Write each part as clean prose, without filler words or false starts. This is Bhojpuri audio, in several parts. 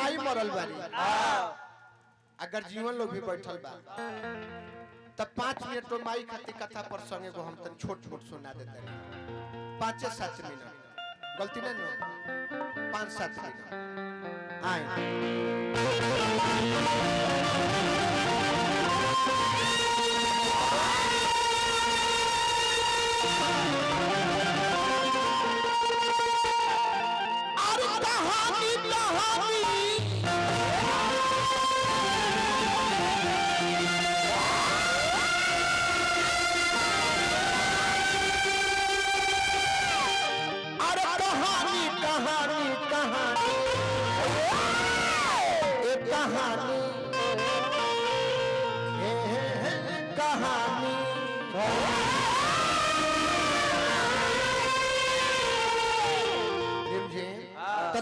माई मरल बारी अगर जीवन लोग भी बैठल बा तब 5 मिनट तो माई खाती कथा पर संगे को हम तन छोट छोट सुना देते हैं 5-7 मिनट गलती नहीं नो 5-7 मिनट आए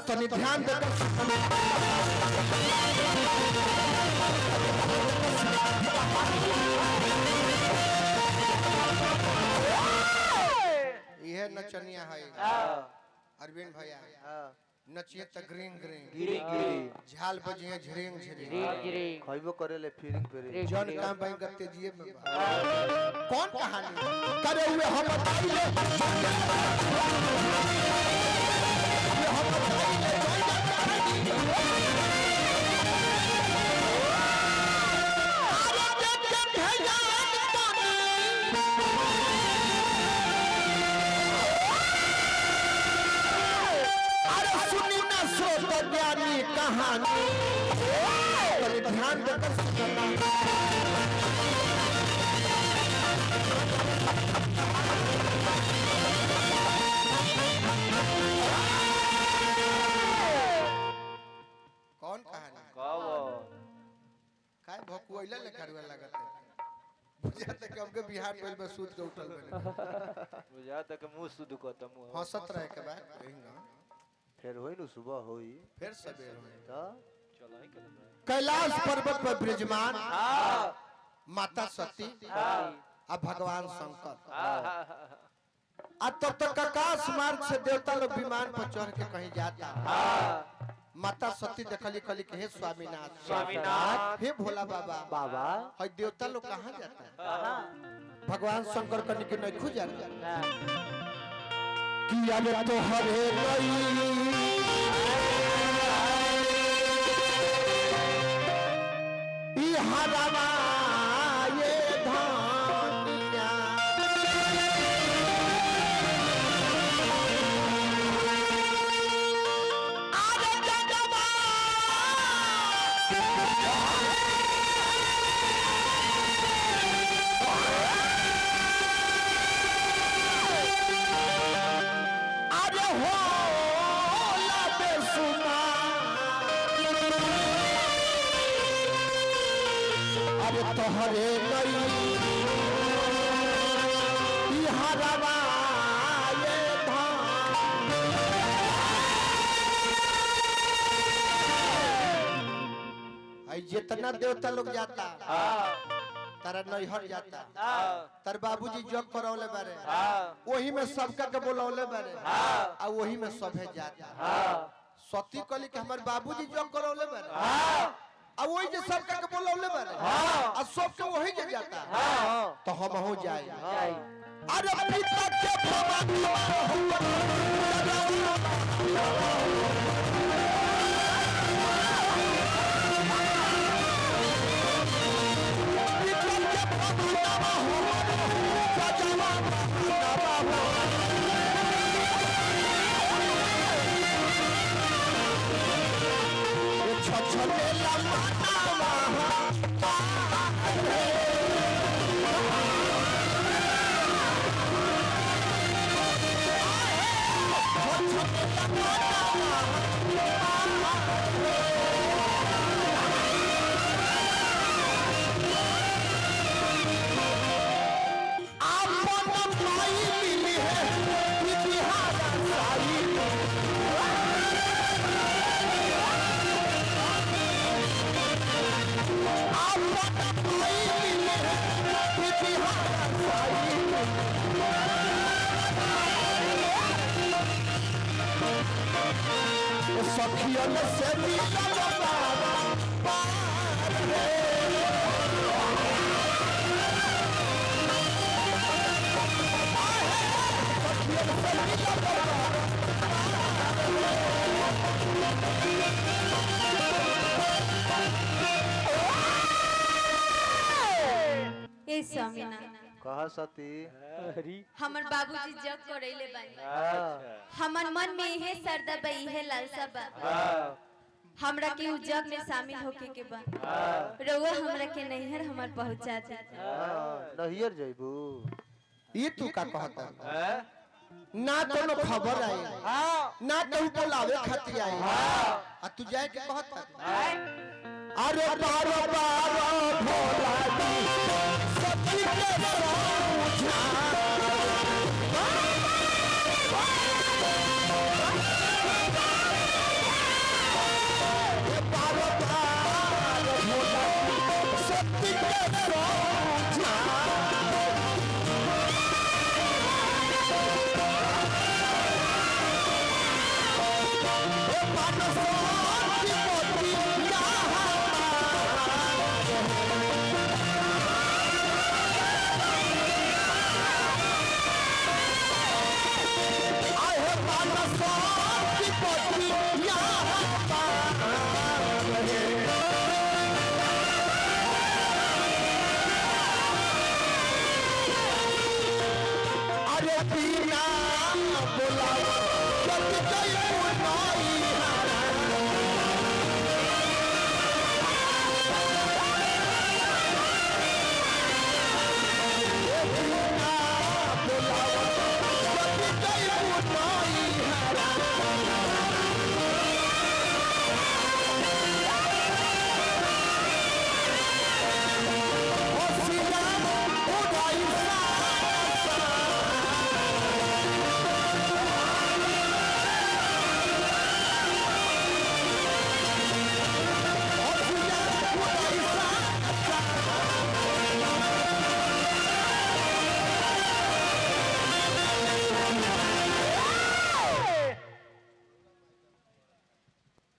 तनी ध्यान देकर यह नचनिया है अरविंद भैया नचिए त ग्रीन ग्रीन झाल बजिए झिरिंग झिरिंग खइबो करेले फिरिंग फिरिंग जन काम भाई करते जिए में कौन कहानी करे हुए हम बताइए कहानी ध्यान देकर सुनना कौन कहानी काय भकुइला ले करवे लागत है बुझाते कि हमके बिहार पहले में सूत के उठल बने बुझाते कि मुंह सुध को त मुंह हंसत रहे के बाद कहिंगा फिर होई नु सुबह होई फिर सवेर होई त चलो ही कर कैलाश पर्वत पर विराजमान माता सती और भगवान शंकर आ तब तक आकाश मार्ग से देवता लोग विमान पर चढ़ के कहीं जाता माता सती देखली कली के हे स्वामीनाथ हे भोला बाबा बाबा है देवता लोग कहाँ जाता है भगवान शंकर कनी के नहीं खुज जाता कि अब तो हरे गई हरावा ये धानिया अरे जगवा अरे हो लाबे सुना अरे तोहरे गई हरावा ये जितना देवता लोग जाता तारा नैहर जाता तार बाबूजी जग करौले बारे वही में सबका के बोलौले बारे आ वही में सभे जाता सती कली के हमारे बाबूजी जग करौले बारे अब वही जे सब का बोलौले बारे आ सब के वही जे जाता तो हम हो जाए अरे पिता के सखियों से ए स्वामीना कहा सती हमर बाबूजी जग करैले बानी अच्छा हमर मन में इहे सरदा बा इहे लालसा बा हमरा के उ जग में शामिल होके के बा रउआ हमरा के नैहर हमर पहुंचा दे नहियर जइबू ये तू का कहता ना कोनो खबर आई ना तू बुलावे खातिर आई आ तू जाए के कहता अरे बारो बारो भोला जी सती के समझा बारो बारो भोला सती के समझा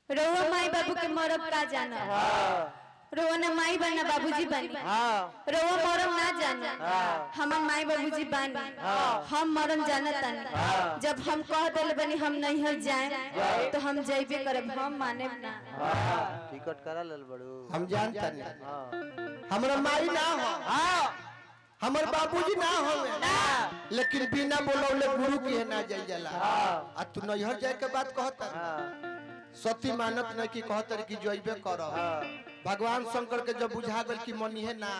रउआ माई बाबू के मरब का जाना रउआ ना माई बना बाबूजी बनी रउआ मरम ना जाना हमर माई बाबूजी बानी हम मरम जाना तानी जब हम कह देले बनी हम नैहर जाए तो हम जइबे करब हम माने ना टिकट करा लेल बड़ू हम जानता नहीं हमरा माई ना हो हमर बाबूजी ना हो लेकिन बिना बोलौले गुरु के ना जाई जाला आ तू नैहर जाए के बात कहता सती मानत न की कहतर की जइबे करब भगवान शंकर के जब बुझा गेल कि मनी है ना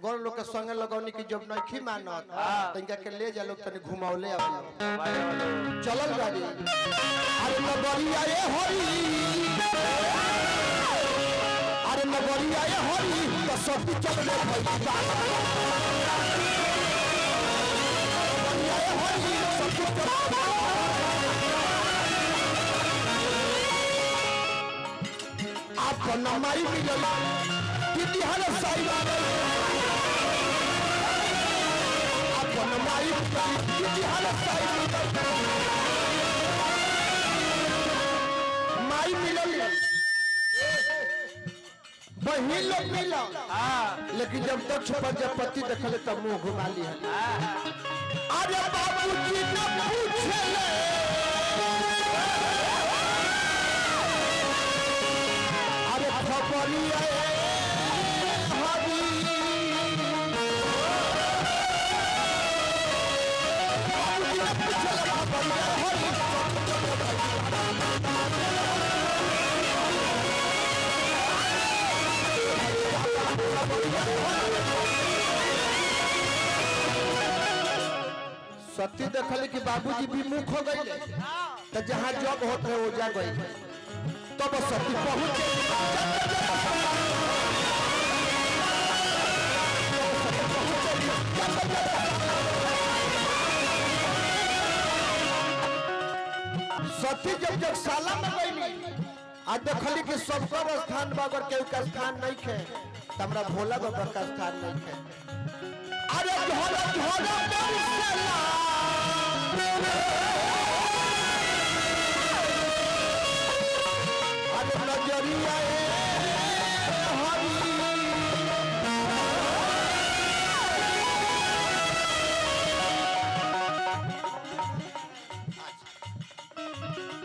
गौर लोग के संगे लगौनी की जब नइखी मानत तनिका के ले जा लोग तनी घुमावले आ चलल गाड़ी अरे नगरिया ए हरी अरे नगरिया ए हरी तो सती चल ले भई नगरिया ए हरी सती चल अपन माई मिलल दीदी हर साइबा अपन माई दीदी हर साइबा माई मिलल बहिन लोग मिलल लेकिन जब दक्ष प्रजापति देखले तब मुंह घुमा ली अरे बाबूजी न पूछले खबरिया हरी सती देखल कि बाबूजी विमुख हो गए तो जहाँ जग होते है वो जा गई तब सती पहुंच सती जब जग साला में गई आ देखली कि सबकर स्थान बाबर केहू का स्थान नहीं खे हमरा भोला बाबा का स्थान नहीं खे अरे झोला झोला बरसला अरे नजरिया हरी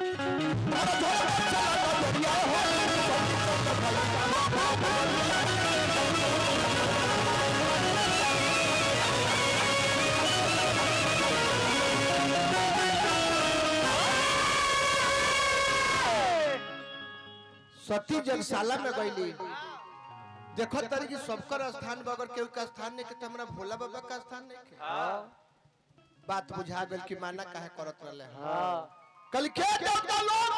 अरे झोला सती जगशाला में गईली देखो तरी की सबकर स्थान बगर केहू का स्थान नहीं के हमरा भोला बाबा का स्थान नहीं के बात बुझा गल की माना काहे करत रहले कल के देवता लोग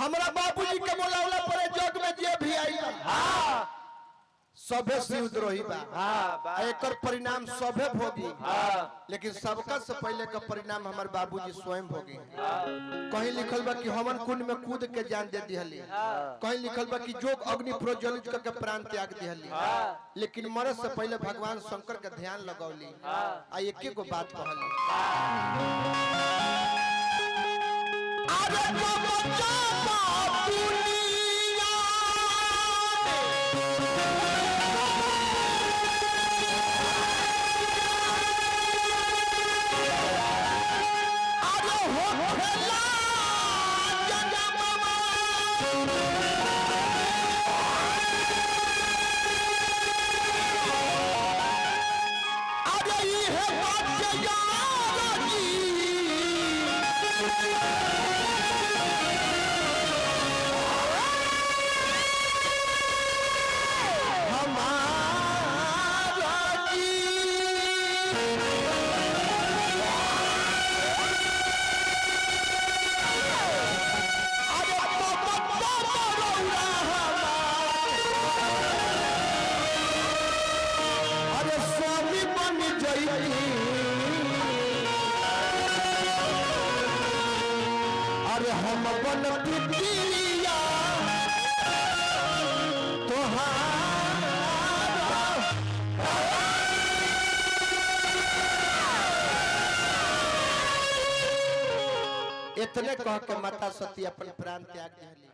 हमरा बाबूजी के बोलावला पर जग में जे भी आई सभे शिवद्रोही बा एकर परिणाम सभे भोगी लेकिन सबका से पहले का परिणाम हमार बाबूजी स्वयं भोगी कहीं लिखल बा कि हवन कुंड में कूद के जान दे दिहली कहीं लिखल बा कि जोग अग्नि प्रज्वलित करके प्राण त्याग दिहली लेकिन मरे से पहले भगवान शंकर के ध्यान लगौली आ एके गो बात कहली अरे बच्चा इतने कह के माता सती अपन प्राण त्याग दिहली